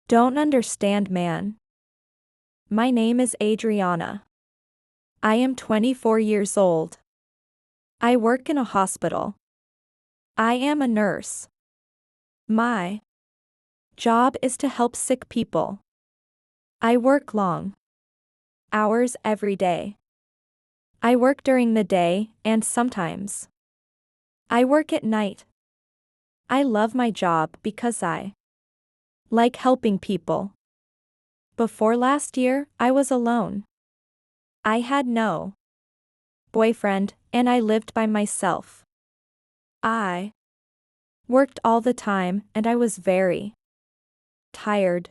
Don't understand, man. My name is Adriana. I am 24 years old. I work in a hospital. I am a nurse. My job is to help sick people. I work long hours every day. I work during the day and sometimes I work at night. I love my job because I like helping people. Before last year, I was alone. I had no boyfriend and I lived by myself. I worked all the time and I was very tired.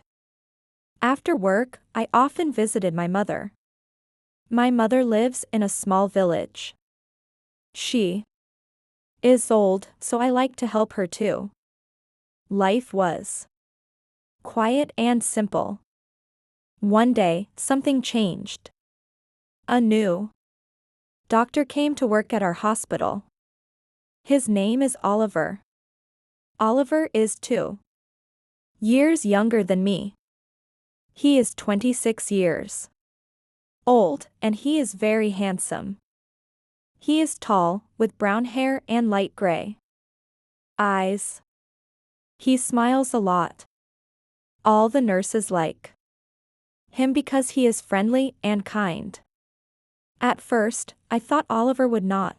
After work, I often visited my mother. My mother lives in a small village. She is old, so I like to help her too. Life was quiet and simple. One day, something changed. A new doctor came to work at our hospital. His name is Oliver. Oliver is 2 years younger than me. He is 26 years old, and he is very handsome. He is tall, with brown hair and light gray eyes. He smiles a lot. All the nurses like him because he is friendly and kind. At first, I thought Oliver would not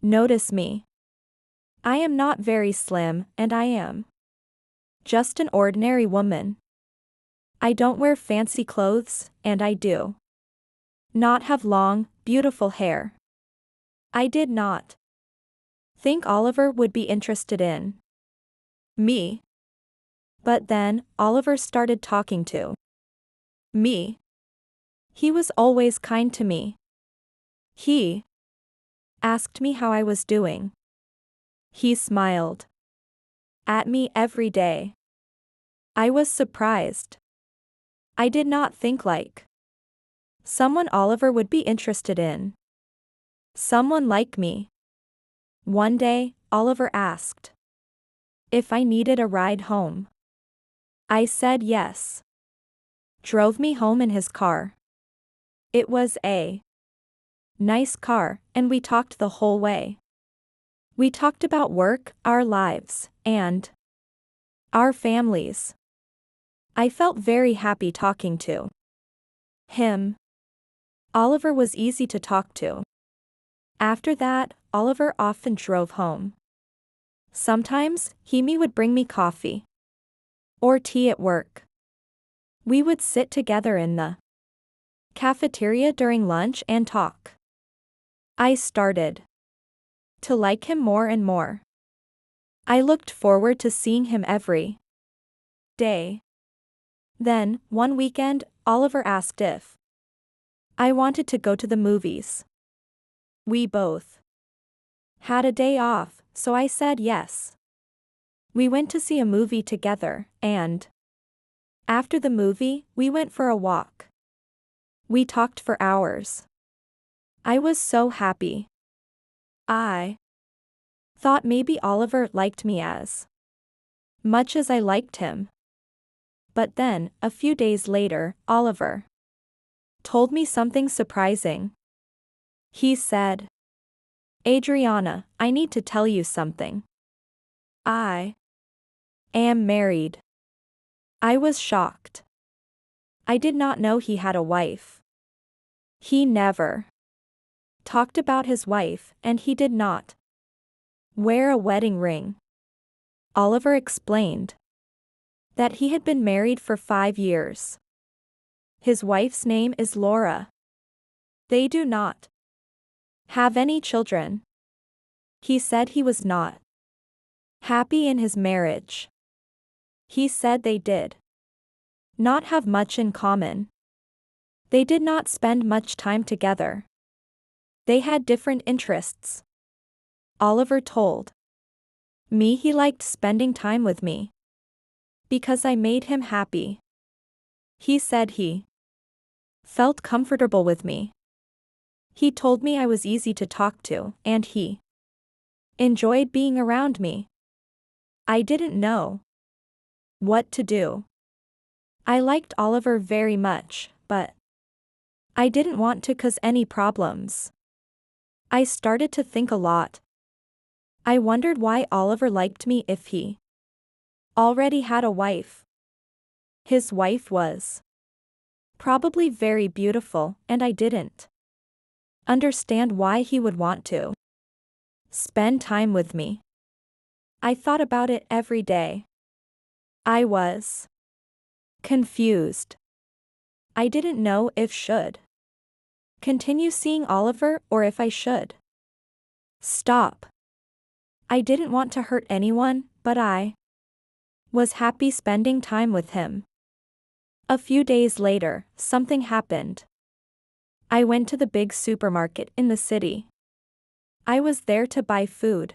notice me. I am not very slim, and I am just an ordinary woman. I don't wear fancy clothes, and I do not have long, beautiful hair. I did not think Oliver would be interested in me. But then, Oliver started talking to me. He was always kind to me. He asked me how I was doing. He smiled at me every day. I was surprised. I did not think like someone Oliver would be interested in. Someone like me. One day, Oliver asked if I needed a ride home. I said yes. Drove me home in his car. It was a nice car, and we talked the whole way. We talked about work, our lives, and our families. I felt very happy talking to him. Oliver was easy to talk to. After that, Oliver often drove home. Sometimes, he would bring me coffee or tea at work. We would sit together in the cafeteria during lunch and talk. I started to like him more and more. I looked forward to seeing him every day. Then, one weekend, Oliver asked if I wanted to go to the movies. We both had a day off, so I said yes. We went to see a movie together, and after the movie, we went for a walk. We talked for hours. I was so happy. I thought maybe Oliver liked me as much as I liked him. But then, a few days later, Oliver told me something surprising. He said, "Adriana, I need to tell you something. I am married." I was shocked. I did not know he had a wife. He never talked about his wife, and he did not wear a wedding ring. Oliver explained that he had been married for 5 years. His wife's name is Laura. They do not have any children. He said he was not happy in his marriage. He said they did not have much in common. They did not spend much time together. They had different interests. Oliver told me he liked spending time with me because I made him happy. He said he felt comfortable with me. He told me I was easy to talk to, and he enjoyed being around me. I didn't know what to do. I liked Oliver very much, but I didn't want to cause any problems. I started to think a lot. I wondered why Oliver liked me if he already had a wife. His wife was probably very beautiful, and I didn't understand why he would want to spend time with me. I thought about it every day. I was confused. I didn't know if should continue seeing Oliver or if I should stop. I didn't want to hurt anyone, but I was happy spending time with him. A few days later, something happened. I went to the big supermarket in the city. I was there to buy food.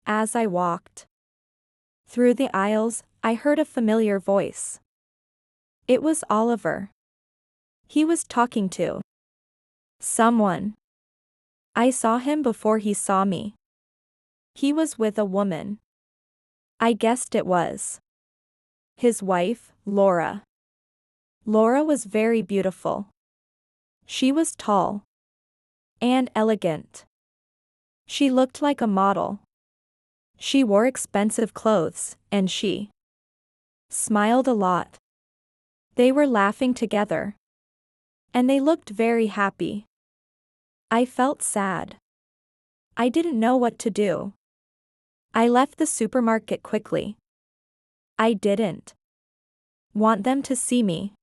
As I walked through the aisles, I heard a familiar voice. It was Oliver. He was talking to someone. I saw him before he saw me. He was with a woman. I guessed it was his wife, Laura. Laura was very beautiful. She was tall and elegant. She looked like a model. She wore expensive clothes, and she smiled a lot. They were laughing together, and they looked very happy. I felt sad. I didn't know what to do. I left the supermarket quickly. I didn't want them to see me.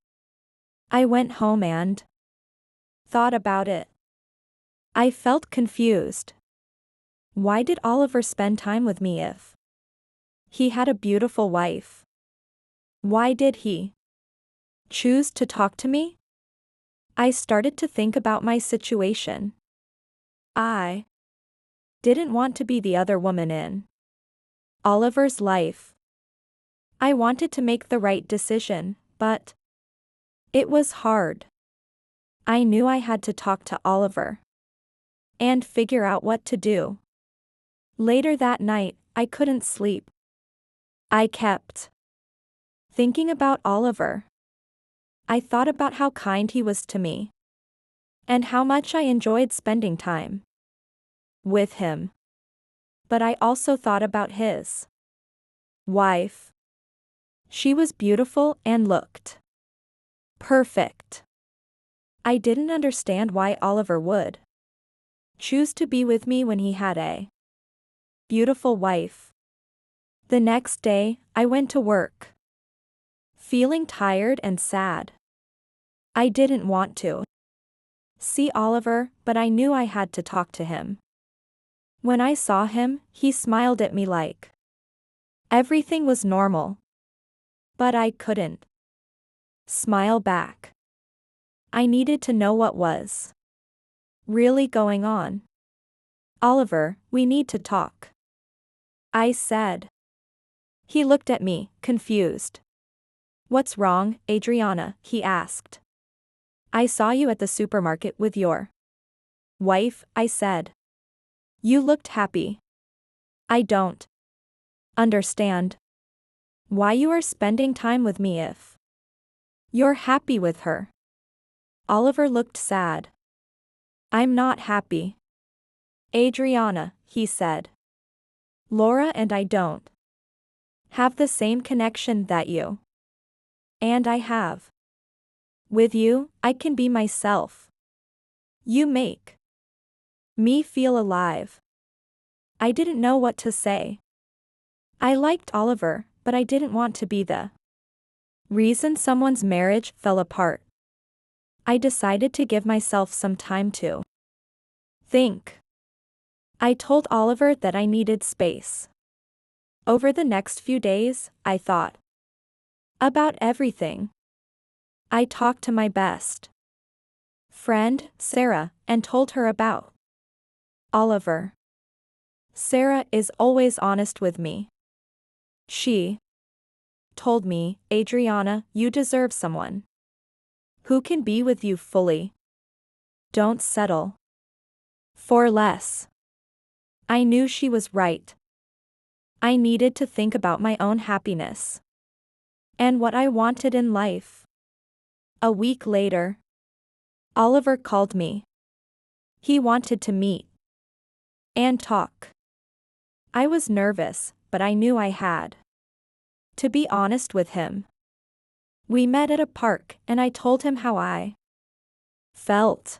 I went home and thought about it. I felt confused. Why did Oliver spend time with me if he had a beautiful wife? Why did he choose to talk to me? I started to think about my situation. I didn't want to be the other woman in Oliver's life. I wanted to make the right decision, but it was hard. I knew I had to talk to Oliver and figure out what to do. Later that night, I couldn't sleep. I kept thinking about Oliver. I thought about how kind he was to me and how much I enjoyed spending time with him. But I also thought about his wife. She was beautiful and looked perfect. I didn't understand why Oliver would choose to be with me when he had a beautiful wife. The next day, I went to work, feeling tired and sad. I didn't want to see Oliver, but I knew I had to talk to him. When I saw him, he smiled at me like everything was normal. But I couldn't smile back. I needed to know what was really going on. Oliver, we need to talk, I said. He looked at me, confused. What's wrong, Adriana? He asked. I saw you at the supermarket with your wife, I said. You looked happy. I don't understand why you are spending time with me if you're happy with her. Oliver looked sad. I'm not happy, Adriana, he said. Laura and I don't have the same connection that you and I have. With you, I can be myself. You make me feel alive. I didn't know what to say. I liked Oliver, but I didn't want to be the reason someone's marriage fell apart. I decided to give myself some time to think. I told Oliver that I needed space. Over the next few days, I thought about everything. I talked to my best friend, Sarah, and told her about Oliver. Sarah is always honest with me. She told me, Adriana, you deserve someone who can be with you fully. Don't settle for less. I knew she was right. I needed to think about my own happiness. and what I wanted in life. A week later, Oliver called me. He wanted to meet and talk. I was nervous, but I knew I had to be honest with him. We met at a park and I told him how I felt.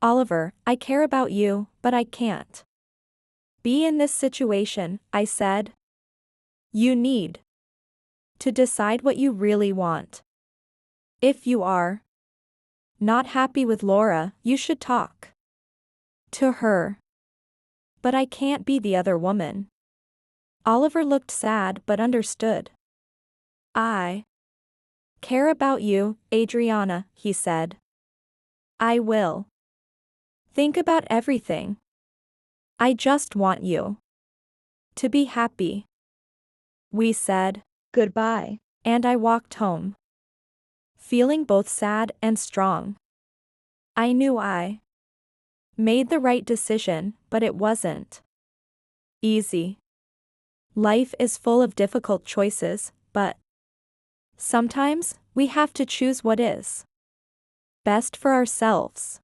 Oliver, I care about you, but I can't be in this situation, I said. You need to decide what you really want. If you are not happy with Laura, you should talk to her. But I can't be the other woman. Oliver looked sad but understood. I care about you, Adriana, he said. I will think about everything. I just want you to be happy. We said goodbye, and I walked home, feeling both sad and strong. I knew I made the right decision, but it wasn't easy. Life is full of difficult choices, but sometimes we have to choose what is best for ourselves.